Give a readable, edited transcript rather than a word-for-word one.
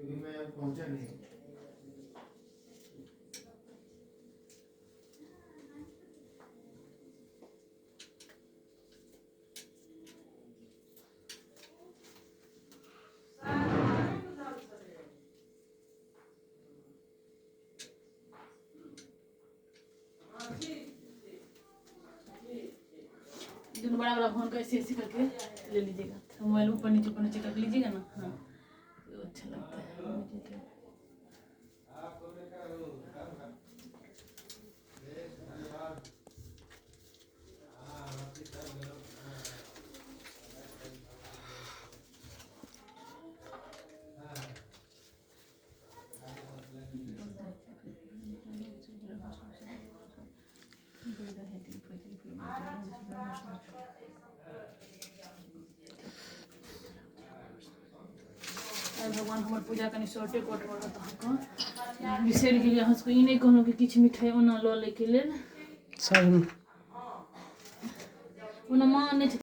क्योंकि मैं पहुंचा नहीं। दोनों बड़ा बड़ा फोन का ऐसे ऐसे करके ले लीजिएगा, मोबाइल ऊपर नीचे कर लीजिएगा ना। हाँ तो अच्छा लगता है मुझे तो। भगवान हमार पूजा कनी शॉर्टे कट करत अहाँके बिसरि गेलिए। अहाँ सबके ई नहि कहलहुँ कि किछु मिठाइ ओना लऽ लैके लेल। सब ओना माँ नहि